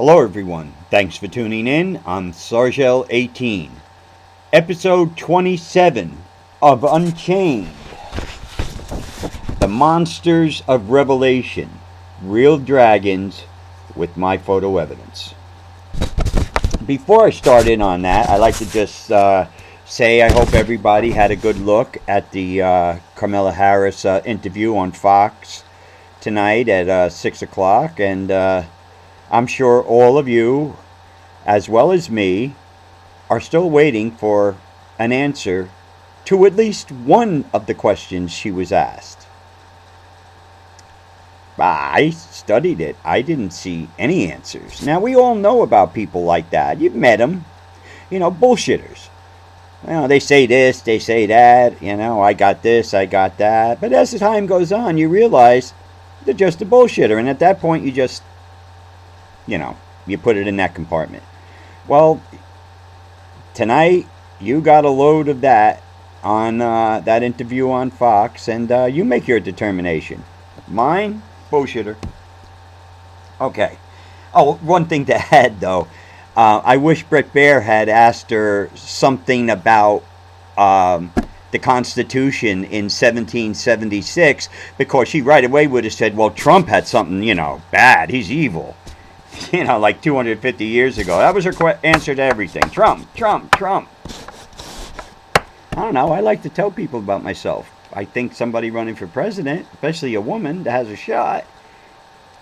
Hello everyone, thanks for tuning in on Sargel 18, episode 27 of Unchained, the monsters of Revelation, real dragons with my photo evidence. Before I start in on that, I'd like to just say I hope everybody had a good look at the Kamala Harris interview on Fox tonight at 6 o'clock, and I'm sure all of you, as well as me, are still waiting for an answer to at least one of the questions she was asked. I studied it. I didn't see any answers. Now, we all know about people like that. You've met them. Bullshitters. They say this, they say that. I got this, I got that. But as the time goes on, you realize they're just a bullshitter. And at that point, you just you put it in that compartment. Well, tonight you got a load of that on that interview on Fox, and you make your determination. Mine, bullshitter. Okay. Oh, one thing to add though, I wish Bret Baier had asked her something about the Constitution in 1776, because she right away would have said, well, Trump had something, bad. He's evil. Like 250 years ago. That was her answer to everything. Trump, Trump, Trump. I don't know. I like to tell people about myself. I think somebody running for president, especially a woman that has a shot,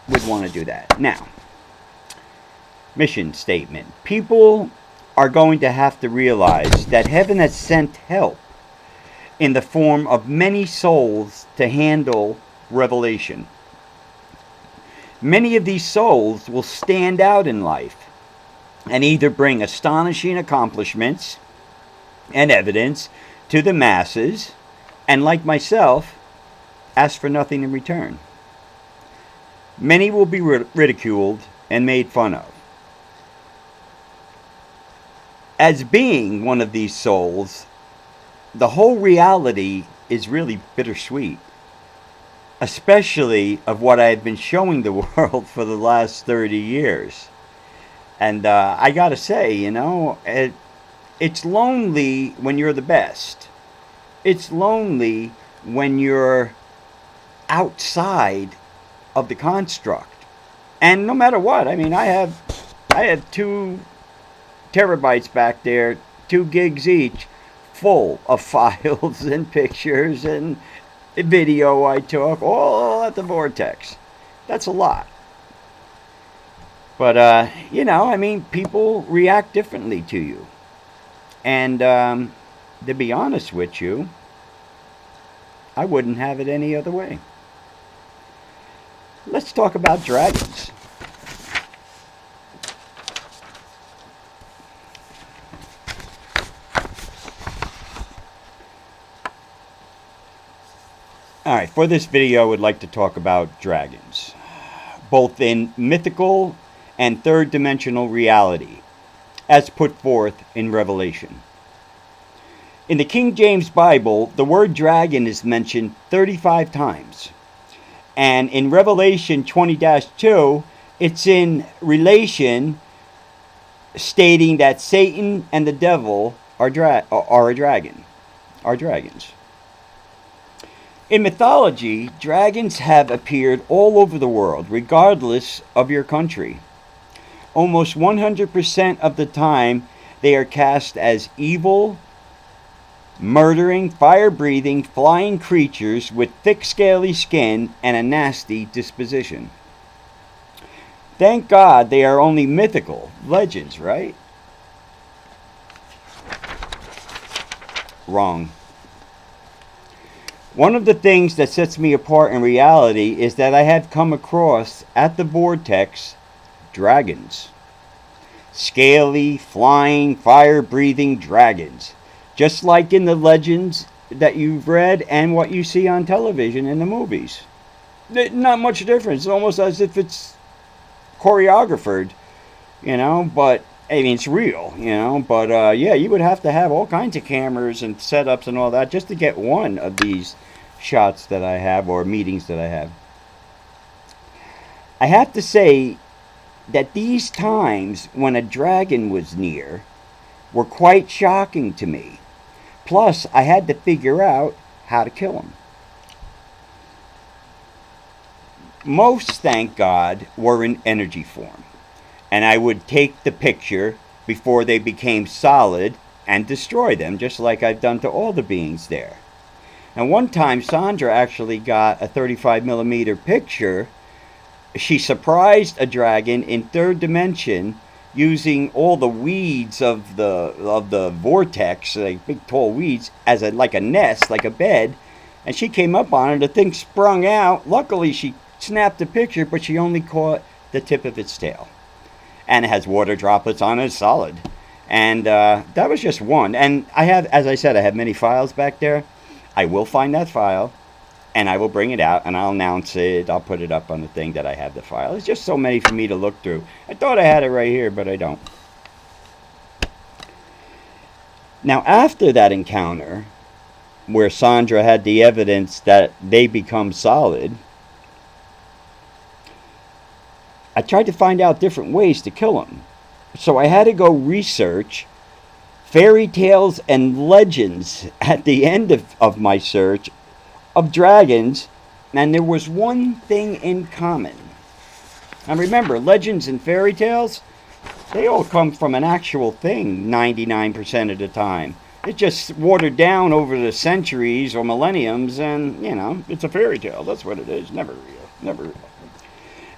would want to do that. Now, mission statement. People are going to have to realize that heaven has sent help in the form of many souls to handle revelation. Many of these souls will stand out in life and either bring astonishing accomplishments and evidence to the masses, and like myself, ask for nothing in return. Many will be ridiculed and made fun of. As being one of these souls, the whole reality is really bittersweet. Especially of what I've been showing the world for the last 30 years. And I gotta say, it's lonely when you're the best. It's lonely when you're outside of the construct. And no matter what, I have 2 terabytes back there, 2 gigs each, full of files and pictures and video I took, all at the Vortex. That's a lot. But, people react differently to you. And to be honest with you, I wouldn't have it any other way. Let's talk about dragons. Alright, for this video I would like to talk about dragons, both in mythical and third-dimensional reality, as put forth in Revelation. In the King James Bible, the word dragon is mentioned 35 times, and in Revelation 20-2, it's in relation stating that Satan and the devil are dragons. In mythology, dragons have appeared all over the world, regardless of your country. Almost 100% of the time, they are cast as evil, murdering, fire-breathing, flying creatures with thick, scaly skin and a nasty disposition. Thank God they are only mythical legends, right? Wrong. One of the things that sets me apart in reality is that I have come across at the Vortex dragons. Scaly, flying, fire-breathing dragons. Just like in the legends that you've read and what you see on television in the movies. Not much difference. It's almost as if it's choreographed, but it's real, but yeah, you would have to have all kinds of cameras and setups and all that just to get one of these shots that I have, or meetings that I have. I have to say that these times when a dragon was near were quite shocking to me. Plus, I had to figure out how to kill him. Most, thank God, were in energy form, and I would take the picture before they became solid and destroy them, just like I've done to all the beings there. And one time, Sandra actually got a 35mm picture. She surprised a dragon in third dimension using all the weeds of the vortex, like big tall weeds, as like a nest, like a bed. And she came up on it. The thing sprung out. Luckily, she snapped the picture, but she only caught the tip of its tail. And it has water droplets on it, solid. And that was just one. And I have, as I said, I have many files back there. I will find that file, and I will bring it out, and I'll announce it. I'll put it up on the thing that I have the file. It's just so many for me to look through. I thought I had it right here, but I don't. Now, after that encounter, where Sandra had the evidence that they become solid, I tried to find out different ways to kill them. So I had to go research fairy tales and legends at the end of my search of dragons, and there was one thing in common. And remember, legends and fairy tales, they all come from an actual thing 99% of the time. It's just watered down over the centuries or millenniums, and, you know, it's a fairy tale. That's what it is. Never real. Never real.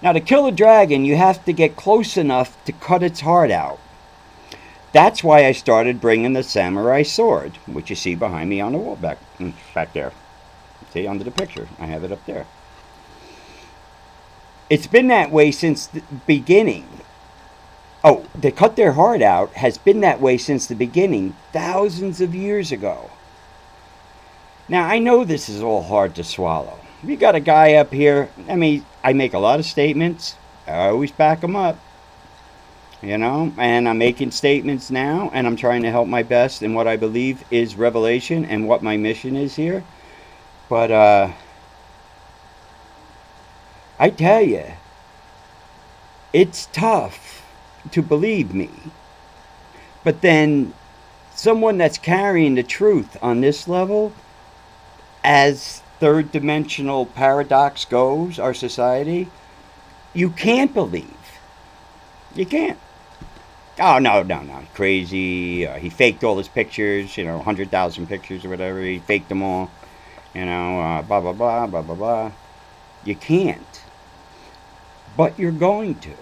Now, to kill a dragon, you have to get close enough to cut its heart out. That's why I started bringing the samurai sword, which you see behind me on the wall back there. See, under the picture. I have it up there. It's been that way since the beginning. Oh, to cut their heart out has been that way since the beginning, thousands of years ago. Now, I know this is all hard to swallow. We got a guy up here. I mean, I make a lot of statements. I always back them up. You know, and I'm making statements now, and I'm trying to help my best in what I believe is revelation and what my mission is here. But I tell you, it's tough to believe me. But then someone that's carrying the truth on this level, as third dimensional paradox goes, our society, you can't believe. You can't. Oh, no, crazy. He faked all his pictures, 100,000 pictures or whatever. He faked them all, blah, blah, blah, blah, blah, blah. You can't. But you're going to.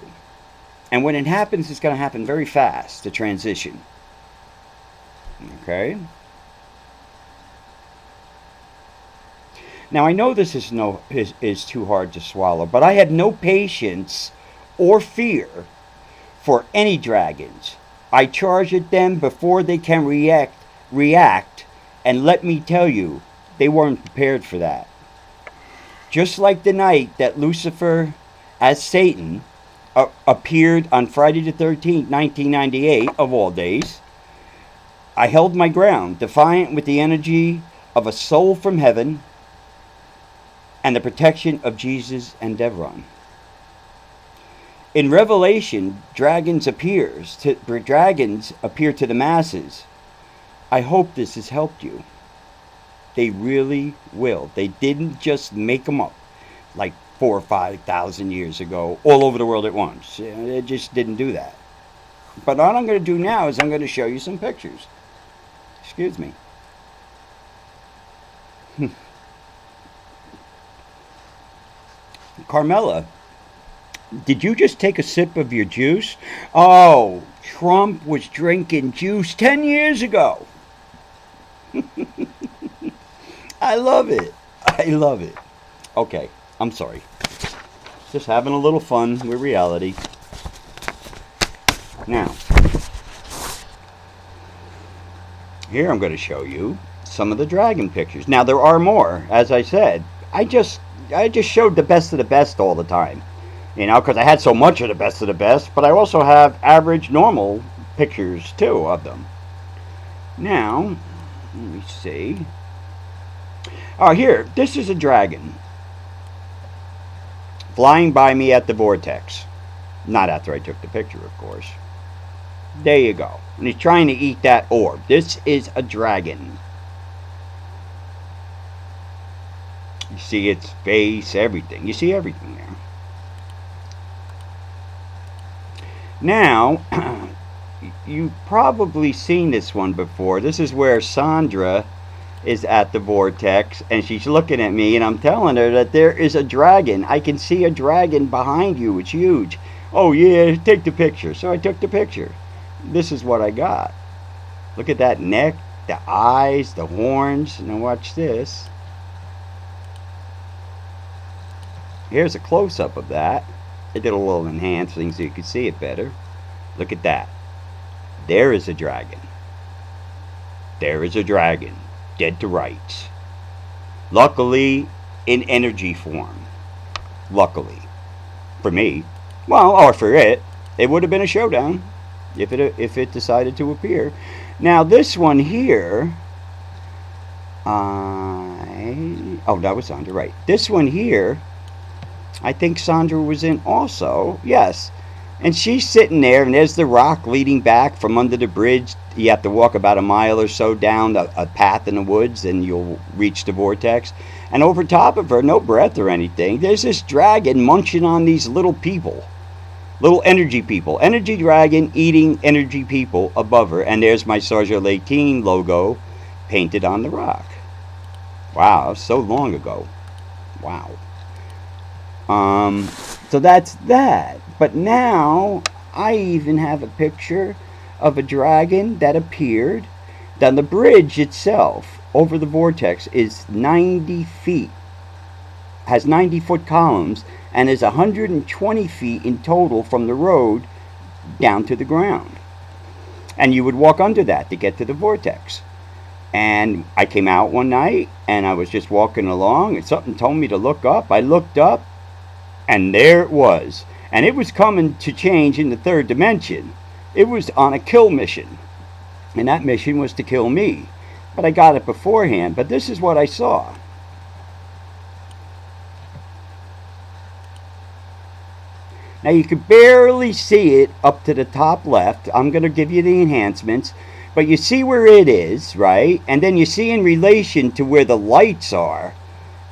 And when it happens, it's going to happen very fast, the transition. Okay? Now, I know this is too hard to swallow, but I have no patience or fear for any dragons. I charge at them before they can react, and let me tell you, they weren't prepared for that. Just like the night that Lucifer, as Satan, appeared on Friday the 13th, 1998, of all days, I held my ground, defiant with the energy of a soul from heaven and the protection of Jesus and Devron. In Revelation, dragons appear to the masses. I hope this has helped you. They really will. They didn't just make them up like 4,000 or 5,000 years ago all over the world at once. They just didn't do that. But what I'm going to do now is I'm going to show you some pictures. Excuse me. Carmela, did you just take a sip of your juice? Oh, Trump was drinking juice 10 years ago. I love it. I love it. Okay, I'm sorry. Just having a little fun with reality. Now, here I'm going to show you some of the dragon pictures. Now, there are more, as I said. I just showed the best of the best all the time. Because I had so much of the best, but I also have average, normal pictures, too, of them. Now, let me see. Oh, here, this is a dragon flying by me at the Vortex. Not after I took the picture, of course. There you go. And he's trying to eat that orb. This is a dragon. You see its face, everything. You see everything there. Now, you've probably seen this one before. This is where Sandra is at the Vortex, and she's looking at me, and I'm telling her that there is a dragon. I can see a dragon behind you. It's huge. Oh, yeah, take the picture. So I took the picture. This is what I got. Look at that neck, the eyes, the horns. Now watch this. Here's a close-up of that. I did a little enhancing so you could see it better. Look at that. There is a dragon. There is a dragon. Dead to rights. Luckily, in energy form. Luckily. For me. Well, or for it. It would have been a showdown. If it decided to appear. Now, this one here... Oh, that was Sandra, right. This one here... I think Sandra was in also. Yes. And she's sitting there, and there's the rock leading back from under the bridge. You have to walk about a mile or so down a path in the woods, and you'll reach the Vortex. And over top of her, no breath or anything, there's this dragon munching on these little people. Little energy people. Energy dragon eating energy people above her. And there's my Sergeant 18 logo painted on the rock. Wow, so long ago. Wow. So that's that. But now, I even have a picture of a dragon that appeared. Then the bridge itself over the Vortex is 90 feet. Has 90-foot columns and is 120 feet in total from the road down to the ground. And you would walk under that to get to the Vortex. And I came out one night and I was just walking along and something told me to look up. I looked up. And there it was. And it was coming to change in the third dimension. It was on a kill mission. And that mission was to kill me. But I got it beforehand. But this is what I saw. Now you can barely see it up to the top left. I'm going to give you the enhancements. But you see where it is, right? And then you see in relation to where the lights are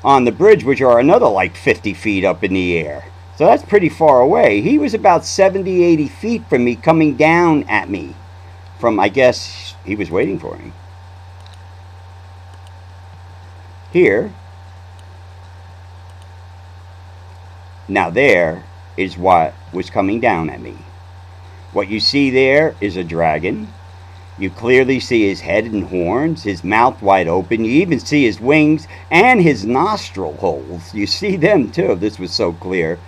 on the bridge, which are another like 50 feet up in the air. So that's pretty far away. He was about 70, 80 feet from me, coming down at me. From, I guess, he was waiting for me. Here. Now there is what was coming down at me. What you see there is a dragon. You clearly see his head and horns, his mouth wide open. You even see his wings and his nostril holes. You see them too. This was so clear.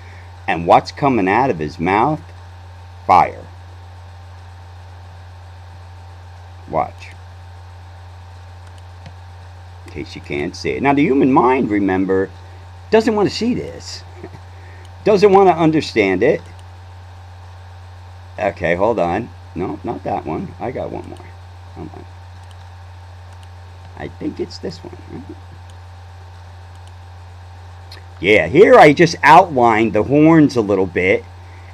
And what's coming out of his mouth? Fire. Watch. In case you can't see it. Now the human mind, remember, doesn't want to see this. Doesn't want to understand it. Okay, hold on. No, not that one. I got one more. Hold on. I think it's this one. Right? Yeah, here I just outlined the horns a little bit,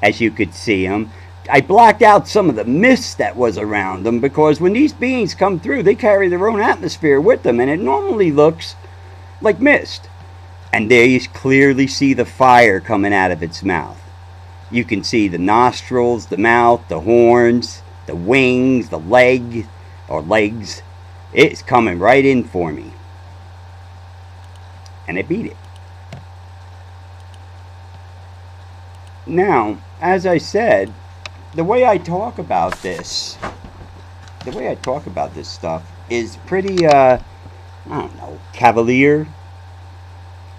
as you could see them. I blacked out some of the mist that was around them, because when these beings come through, they carry their own atmosphere with them, and it normally looks like mist. And there you clearly see the fire coming out of its mouth. You can see the nostrils, the mouth, the horns, the wings, the leg, or legs. It's coming right in for me. And it beat it. Now, as I said, the way I talk about this, stuff is pretty, I don't know, cavalier,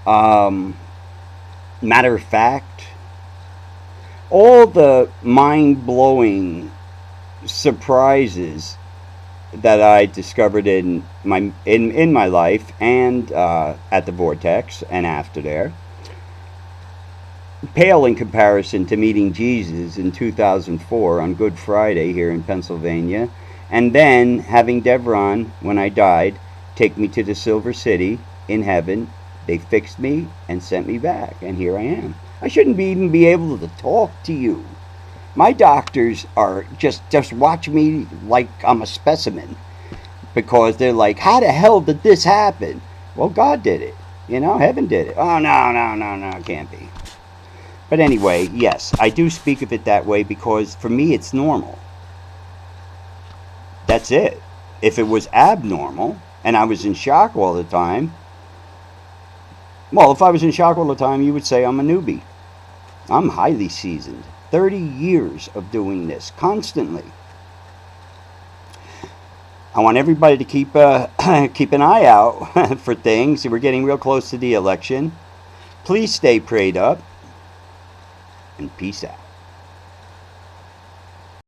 matter of fact. All the mind-blowing surprises that I discovered in my life and at the Vortex and after there pale in comparison to meeting Jesus in 2004 on Good Friday here in Pennsylvania, and then having Devron, when I died, take me to the Silver City in heaven. They fixed me and sent me back, and here I am. I shouldn't even be able to talk to you. My doctors are just watch me like I'm a specimen, because they're like, how the hell did this happen? Well, God did it. Heaven did it. Oh, no, no, no, no, it can't be. But anyway, yes, I do speak of it that way because for me it's normal. That's it. If it was abnormal and I was in shock all the time, well, if I was in shock all the time, you would say I'm a newbie. I'm highly seasoned. 30 years of doing this constantly. I want everybody to keep keep an eye out for things. We're getting real close to the election. Please stay prayed up, and peace out.